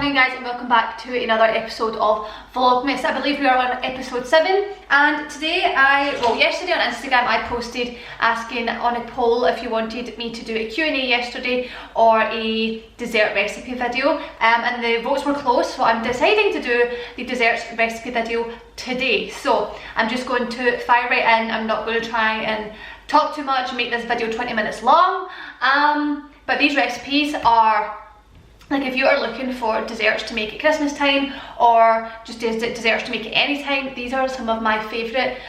morning guys, and welcome back to another episode of Vlogmas. I believe we are on episode 7, and today yesterday on Instagram I posted asking on a poll if you wanted me to do a Q&A yesterday or a dessert recipe video, and the votes were close, so I'm deciding to do the dessert recipe video today. So I'm just going to fire right in. I'm not going to try and talk too much and make this video 20 minutes long, but these recipes are like, if you are looking for desserts to make at Christmas time or just desserts to make at any time, these are some of my favourite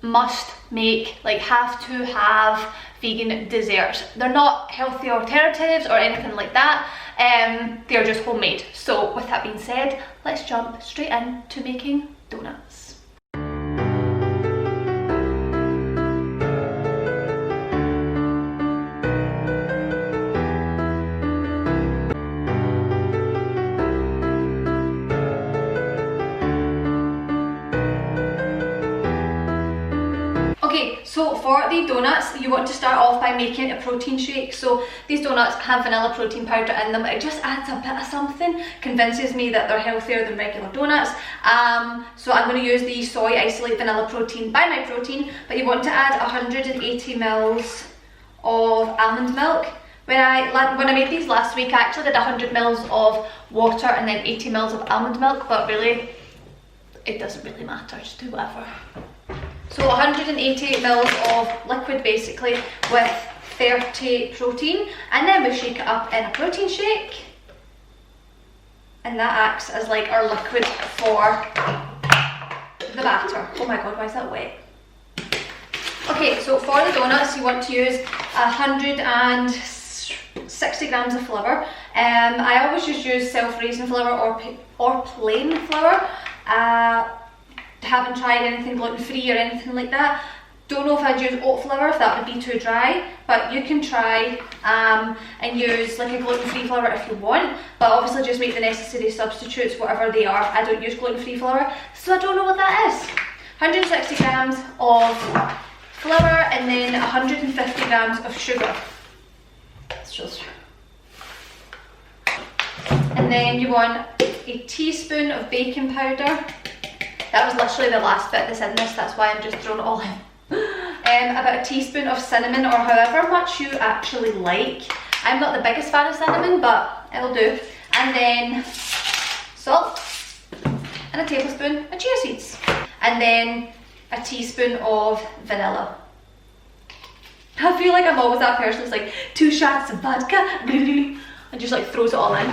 must make, like have to have vegan desserts. They're not healthy alternatives or anything like that, they're just homemade. So with that being said, let's jump straight into making donuts. Okay, so for the donuts, you want to start off by making a protein shake. So these donuts have vanilla protein powder in them. It just adds a bit of something, convinces me that they're healthier than regular donuts. So I'm going to use the soy isolate vanilla protein by My Protein, but you want to add 180 mils of almond milk. When I made these last week, I actually did 100 mils of water and then 80 mils of almond milk, but really, it doesn't really matter, just do whatever. So 180 mils of liquid basically with 30 protein, and then we shake it up in a protein shake, and that acts as like our liquid for the batter. Oh my god, why is that wet? Okay, so for the donuts you want to use 160 grams of flour. I always just use self-raising flour or plain flour. Haven't tried anything gluten-free or anything like that. Don't know if I'd use oat flour, if that would be too dry, but you can try and use like a gluten-free flour if you want, but obviously just make the necessary substitutes, whatever they are. I don't use gluten-free flour, so I don't know what that is. 160 grams of flour and then 150 grams of sugar. It's just... And then you want a teaspoon of baking powder. That was literally the last bit that's in this, that's why I'm just throwing it all in. About a teaspoon of cinnamon, or however much you actually like. I'm not the biggest fan of cinnamon, but it'll do. And then salt, and a tablespoon of chia seeds. And then a teaspoon of vanilla. I feel like I'm always that person who's like, 2 shots of vodka, and just like throws it all in.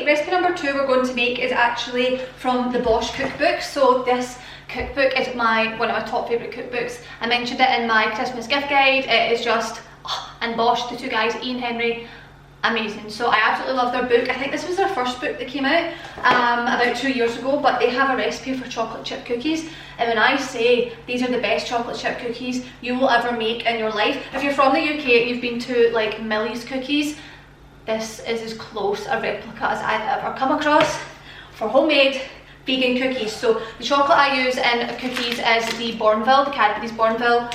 Recipe number 2 we're going to make is actually from the Bosch cookbook. So this cookbook is one of my top favourite cookbooks. I mentioned it in my Christmas gift guide. It is just, and Bosch, the two guys, Ian Henry amazing. So I absolutely love their book. I think this was their first book that came out about 2 years ago, but they have a recipe for chocolate chip cookies, and when I say these are the best chocolate chip cookies you will ever make in your life, if you're from the UK and you've been to like Millie's Cookies, this is as close a replica as I've ever come across for homemade vegan cookies. So the chocolate I use in cookies is the Bourneville, the Cadbury's Bourneville.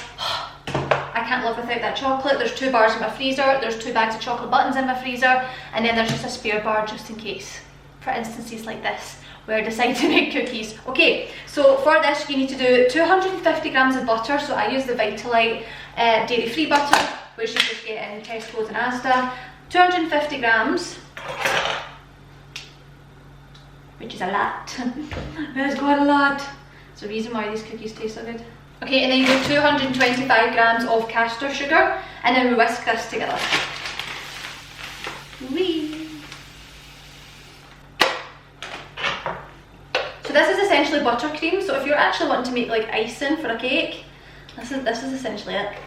I can't live without that chocolate. There's 2 bars in my freezer, there's 2 bags of chocolate buttons in my freezer, and then there's just a spare bar just in case, for instances like this, where I decide to make cookies. Okay, so for this you need to do 250 grams of butter, so I use the Vitalite dairy-free butter, which you just get in Tesco's and Asda. 250 grams, which is a lot. That's quite a lot. It's the reason why these cookies taste so good. Okay, and then you do 225 grams of castor sugar, and then we whisk this together. Whee! So this is essentially buttercream, so if you're actually wanting to make like icing for a cake, this is essentially it.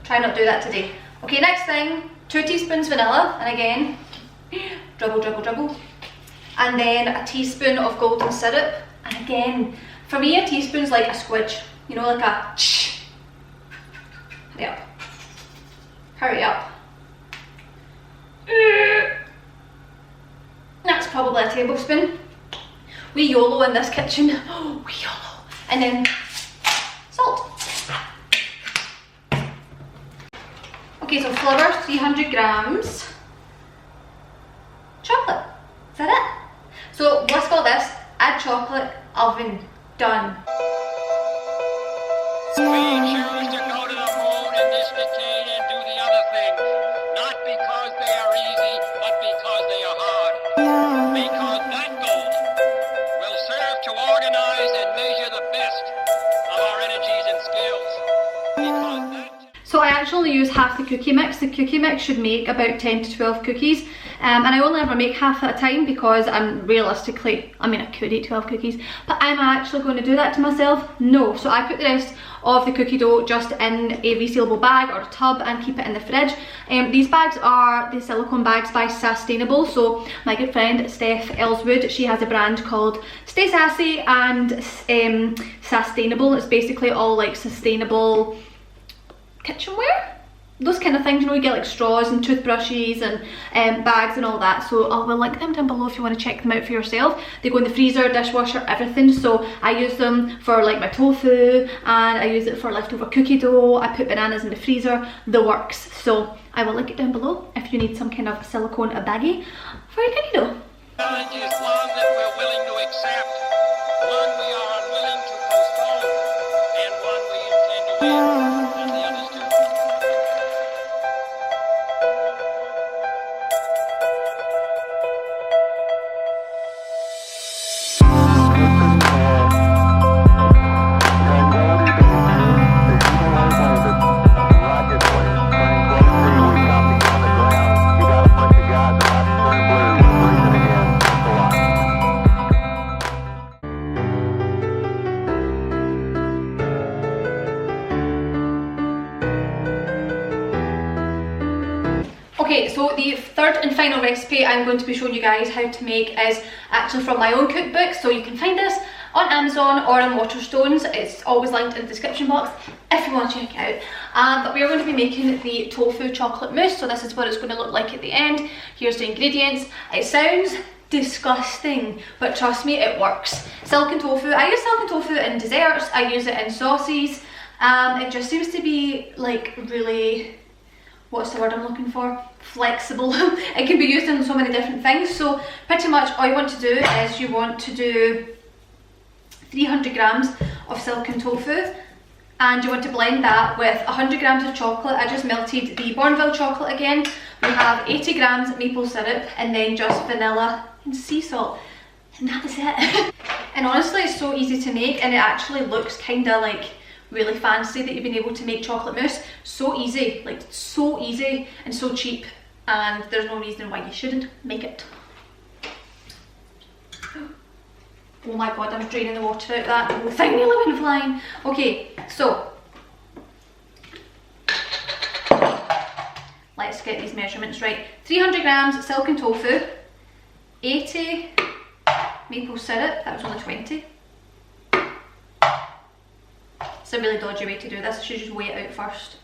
Try not to do that today. Okay, next thing, 2 teaspoons vanilla, and again, dribble, dribble, dribble. And then a teaspoon of golden syrup, and again, for me a teaspoon's like a squidge, you know, like a shh. Hurry up. Hurry up. That's probably a tablespoon. We YOLO in this kitchen. Oh, we YOLO. And then salt. Okay, so flour, 300 grams. Chocolate. Is that it? So whisk all this, add chocolate, oven, done. We choose to go to the moon in this decade and do the other things, not because they are easy, but because they are hard. Because that goal will serve to organize and measure the best of our energies and skills. Because that... So I actually use half the cookie mix. The cookie mix should make about 10 to 12 cookies. And I only ever make half at a time because I'm realistically, I mean I could eat 12 cookies, but am I actually going to do that to myself? No. So I put the rest of the cookie dough just in a resealable bag or a tub and keep it in the fridge. These bags are the silicone bags by Sustainable. So my good friend Steph Ellswood, she has a brand called Stay Sassy and Sustainable. It's basically all like sustainable kitchenware, those kind of things, you know, you get like straws and toothbrushes and bags and all that. So I will link them down below if you want to check them out for yourself. They go in the freezer, dishwasher, everything. So I use them for like my tofu, and I use it for leftover cookie dough. I put bananas in the freezer, the works. So I will link it down below if you need some kind of silicone baggie for your cookie dough. Challenge is one that we're willing to accept, one we are unwilling to postpone, and one we intend to win, as the others do. Okay, so the third and final recipe I'm going to be showing you guys how to make is actually from my own cookbook. So you can find this on Amazon or on Waterstones. It's always linked in the description box if you want to check it out. But we are going to be making the tofu chocolate mousse. So this is what it's going to look like at the end. Here's the ingredients. It sounds disgusting, but trust me, it works. Silken tofu. I use silken tofu in desserts. I use it in sauces. It just seems to be like really, what's the word I'm looking for? Flexible. It can be used in so many different things. So pretty much all you want to do is you want to do 300 grams of silken tofu, and you want to blend that with 100 grams of chocolate. I just melted the Bourneville chocolate again. We have 80 grams maple syrup, and then just vanilla and sea salt, and that is it. And honestly, it's so easy to make, and it actually looks kind of like really fancy that you've been able to make chocolate mousse. So easy, like so easy and so cheap, and there's no reason why you shouldn't make it. Oh my god, I'm draining the water out that. The whole thing nearly went flying. Okay, so let's get these measurements right. 300 grams silken tofu, 80 maple syrup, that was only 20. It's a really dodgy way to do this, I should just weigh it out first.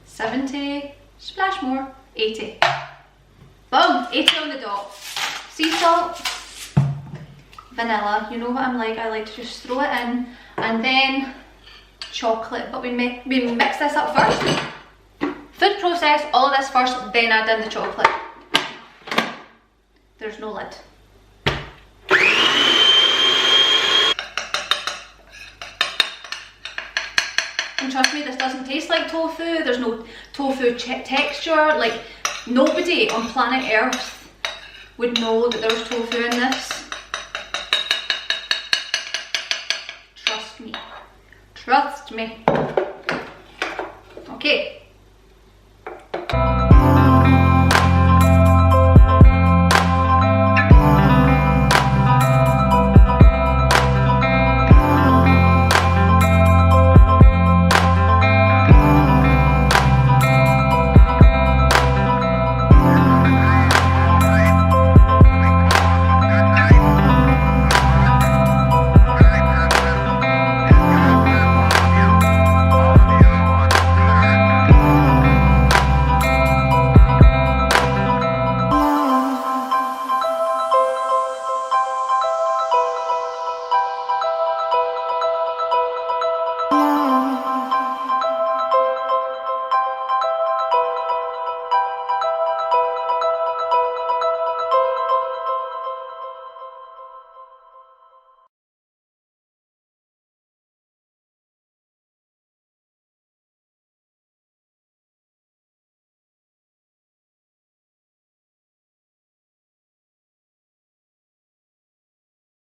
70, splash more, 80. Boom, 80 on the dot. Sea salt, vanilla, you know what I'm like, I like to just throw it in, and then chocolate, but we mix this up first. Food process, all of this first, then add in the chocolate. There's no lid. And trust me, this doesn't taste like tofu, there's no tofu texture, like nobody on planet Earth would know that there was tofu in this. Trust me. Trust me. Okay.